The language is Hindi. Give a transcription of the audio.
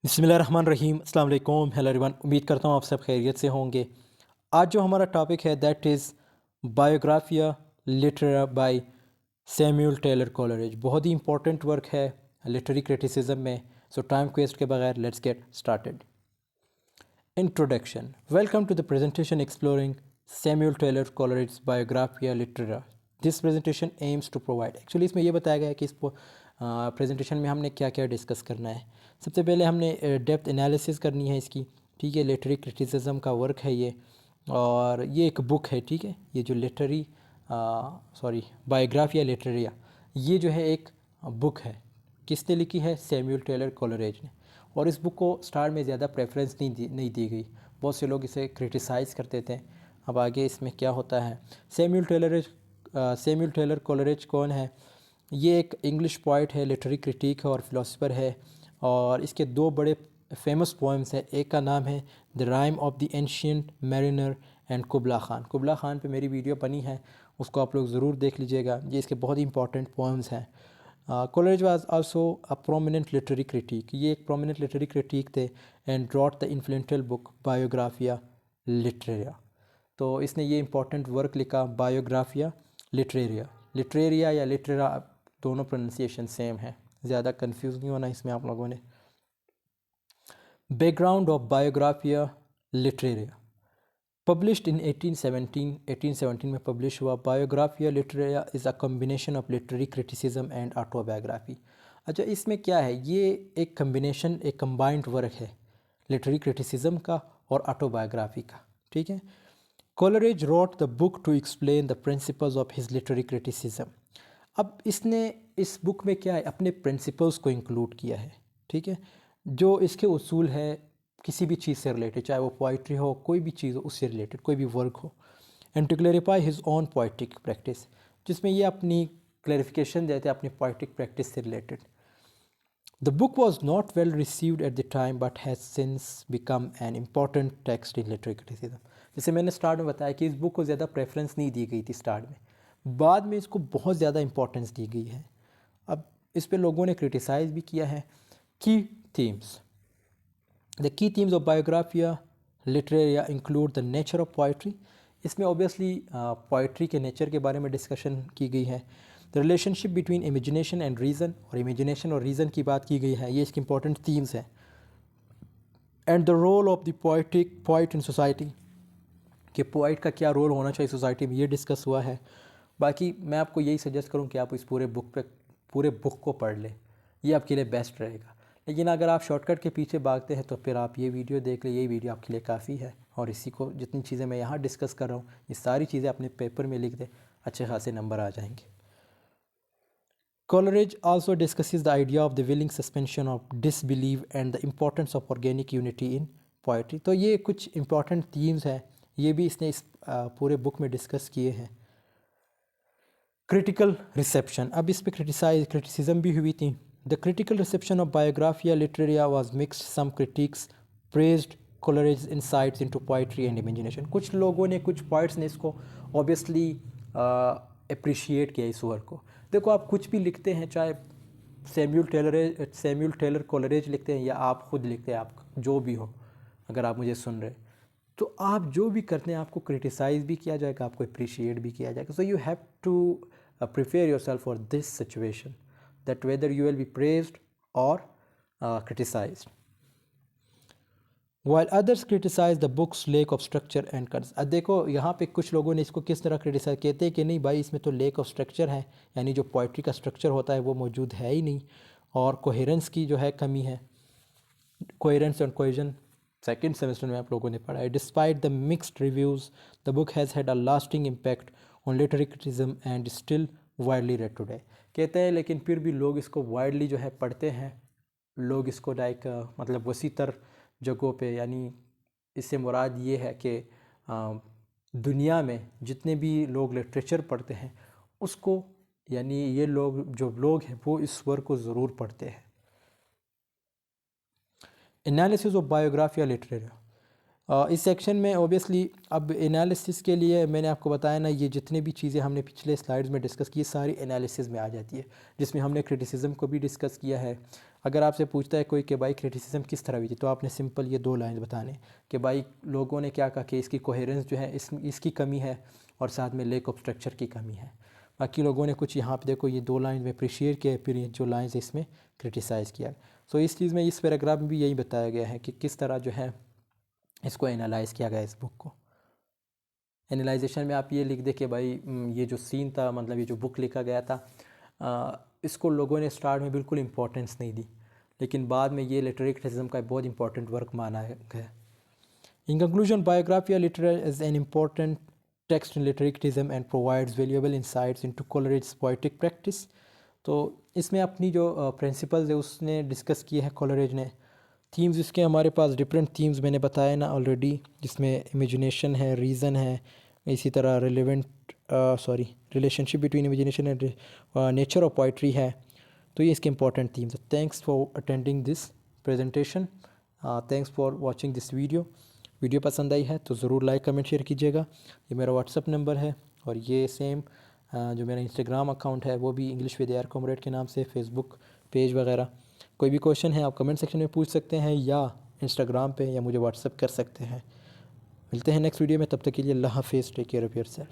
बिस्मिल्लाहिर्रहमानिर्रहीम अस्सलाम वालेकुम हेलो एवरीवन। उम्मीद करता हूँ आप सब खैरियत से होंगे। आज जो हमारा टॉपिक है that is Biographia Literaria by Samuel Taylor Coleridge. बहुत ही इंपॉर्टेंट वर्क है लिटरेरी क्रिटिसिज्म में। सो टाइम वेस्ट के बगैर let's get started. Introduction. Welcome to the presentation exploring Samuel Taylor Coleridge Biographia Literaria. This presentation aims to provide, actually इसमें यह बताया गया है कि इस प्रेजेंटेशन में हमने क्या क्या डिस्कस करना है। सबसे पहले हमने डेप्थ एनालिसिस करनी है इसकी, ठीक है। लिटरेरी क्रिटिसिज्म का वर्क है ये, और ये एक बुक है, ठीक है। ये जो लिटरेरी बायोग्राफिया लिटरेरिया, ये जो है एक बुक है। किसने लिखी है? सैमुअल टेलर कॉलरिज ने। और इस बुक को स्टार्ट में ज़्यादा प्रेफरेंस नहीं दी गई। बहुत से लोग इसे क्रिटिसाइज़ करते थे। अब आगे इसमें क्या होता है। सैमुअल टेलर कॉलरिज कौन है? ये एक इंग्लिश पोइट है, लिटरेरी क्रिटिक है और फिलोसोफर है। और इसके दो बड़े फेमस पोएम्स हैं। एक का नाम है the Rime of the Ancient Mariner and Kubla Khan. Kubla Khan पे मेरी वीडियो बनी है, उसको आप लोग ज़रूर देख लीजिएगा। ये इसके बहुत ही इंपॉर्टेंट पोएम्स हैं। Coleridge was also a prominent literary critic. ये एक प्रोमिनेंट लिटरेरी क्रिटिक थे and wrote the influential book Biographia Literaria. तो इसने ये इंपॉर्टेंट वर्क लिखा बायोग्राफिया लिटरेरिया। लिटरेरिया या लिटरेरा दोनों प्रोनाउंसिएशन सेम है, ज़्यादा कंफ्यूज नहीं होना इसमें आप लोगों ने। Background of Biographia Literaria. Published in 1817 में पब्लिश हुआ। Biographia Literaria is a combination of literary criticism and autobiography. अच्छा, इसमें क्या है? ये एक कम्बिनेशन, एक कंबाइंड वर्क है लिटरेरी क्रिटिसिज्म का और ऑटोबायोग्राफी का, ठीक है। Coleridge wrote the book to explain the principles of his literary criticism. अब इसने इस बुक में क्या है, अपने प्रिंसिपल्स को इंक्लूड किया है, ठीक है। जो इसके उसूल है किसी भी चीज़ से रिलेटेड, चाहे वो पोइट्री हो, कोई भी चीज़ हो उससे रिलेटेड, कोई भी वर्क हो। And to clarify his own poetic practice, जिसमें ये अपनी क्लैरिफिकेशन देते हैं अपनी पोइट्रिक प्रैक्टिस से related. The book was not well received at the time but has since become an important text in literary criticism. जैसे मैंने स्टार्ट में बताया कि इस बुक को ज़्यादा प्रेफरेंस नहीं दी गई थी स्टार्ट में, बाद में इसको बहुत ज़्यादा इंपॉर्टेंस दी गई है। अब इस पे लोगों ने क्रिटिसाइज़ भी किया है। Key themes. The key themes of Biographia Literaria include the nature of poetry. इसमें ऑब्वियसली पोइट्री के नेचर के बारे में डिस्कशन की गई है। The relationship between imagination and reason, और इमेजिनेशन और रीज़न की बात की गई है, ये इसकी इंपॉर्टेंट थीम्स हैं। And the role of the poet in society, कि पोइट का क्या रोल होना चाहिए सोसाइटी में, ये डिस्कस हुआ है। बाकी मैं आपको यही सजेस्ट करूँ कि आप इस पूरे बुक को पढ़ लें, ये आपके लिए बेस्ट रहेगा। लेकिन अगर आप शॉर्टकट के पीछे भागते हैं तो फिर आप ये वीडियो देख लें, यही वीडियो आपके लिए काफ़ी है। और इसी को, जितनी चीज़ें मैं यहाँ डिस्कस कर रहा हूँ, ये सारी चीज़ें अपने पेपर में लिख दें, अच्छे खासे नंबर आ जाएंगे। Coleridge also discusses the idea of the willing suspension of disbelief and the importance of organic unity in poetry. तो ये कुछ important themes हैं, ये भी इसने इस पूरे बुक में डिस्कस किए हैं। क्रिटिकल रिसेप्शन, अब इस पे क्रिटिसिज्म भी हुई थी। The critical reception of Biographia Literaria was mixed. Some critics praised Coleridge's insights into poetry and imagination. कुछ लोगों ने, कुछ पोइट्स ने इसको ऑब्वियसली अप्रिशिएट किया इस वर्क को। देखो, आप कुछ भी लिखते हैं, चाहे सैमुअल टेलर कॉलरिज लिखते हैं या आप खुद लिखते हैं, आप जो भी हो, अगर आप मुझे सुन रहे, तो आप जो भी करते हैं आपको क्रिटिसाइज़ भी किया जाएगा, आपको अप्रिशिएट भी किया जाएगा। So you have to prepare yourself for this situation, that whether you will be praised और criticised. While others criticize the book's lack of structure and concept. अब देखो यहाँ पे कुछ लोगों ने इसको किस तरह क्रिटिसाइज, कहते हैं कि नहीं भाई, इसमें तो लेक ऑफ स्ट्रक्चर है, यानी जो पोइट्री का स्ट्रक्चर होता है वो मौजूद है ही नहीं, और कोहेरेंस की जो है कमी है। Coherence and cohesion second semester में आप लोगों ने पढ़ा है। Despite the mixed reviews the book has had a lasting impact on literary criticism and still widely red today. कहते हैं लेकिन फिर भी लोग इसको वाइडली जो है पढ़ते हैं, लोग इसको लाइक मतलब वसी तर जगहों पे, यानी इससे मुराद ये है कि दुनिया में जितने भी लोग लिटरेचर पढ़ते हैं उसको, यानी ये लोग जो लोग हैं वो इस वर्क को ज़रूर पढ़ते हैं। एनालिसिस ऑफ बायोग्राफिया लिटरेरी, इस सेक्शन में ओबियसली अब एनालिसिस के लिए मैंने आपको बताया ना, ये जितने भी चीज़ें हमने पिछले स्लाइड्स में डिस्कस की सारी एनालिसिस में आ जाती है, जिसमें हमने क्रिटिसिज्म को भी डिस्कस किया है, अगर आपसे पूछता है कोई कि भाई क्रिटिसिज्म किस तरह हुई थी, तो आपने सिंपल ये 2 लाइन बताने कि भाई लोगों ने क्या कहा कि इसकी कोहेरेंस जो है इसकी कमी है और साथ में लेक ऑफ स्ट्रक्चर की कमी है। बाकी लोगों ने कुछ यहाँ पे देखो ये 2 लाइन में अप्रिशिएट किया, फिर ये जो लाइंस इसमें क्रिटिसाइज़ किया। सो इस चीज़ में इस पैराग्राफ में भी यही बताया गया है कि किस तरह जो है इसको एनालाइज़ किया गया इस बुक को। एनालाइजेशन में आप ये लिख दे कि भाई ये जो सीन था, मतलब ये जो बुक लिखा गया था, इसको लोगों ने स्टार्ट में बिल्कुल इंपॉर्टेंस नहीं दी, लेकिन बाद में ये लिटरेरी क्रिटिसिज्म का बहुत इंपॉर्टेंट वर्क माना गया। In conclusion, Biographia literary is an important text in literary criticism and provides valuable insights into Coleridge poetic practice. तो इसमें अपनी जो प्रिंसिपल्स है उसने डिस्कस किए हैं कॉलरिज ने। थीम्स इसके हमारे पास डिफरेंट थीम्स मैंने बताया ना ऑलरेडी, जिसमें इमेजिनेशन है, रीज़न है, इसी तरह relationship between imagination and nature of poetry है। तो ये इसके इंपॉर्टेंट थीम्स है। Thanks for attending this presentation, thanks for watching this video पसंद आई है तो ज़रूर लाइक कमेंट शेयर कीजिएगा। ये मेरा व्हाट्सअप नंबर है और ये सेम जो मेरा इंस्टाग्राम अकाउंट है वो भी इंग्लिश विद AR कॉमरेड के नाम से, फेसबुक पेज वगैरह। कोई भी क्वेश्चन है आप कमेंट सेक्शन में पूछ सकते हैं या इंस्टाग्राम पे, या मुझे व्हाट्सअप कर सकते हैं। मिलते हैं नेक्स्ट वीडियो में, तब तक के लिए अल्लाह हाफिज़, टेक केयर ऑफ़ योरसेल्फ।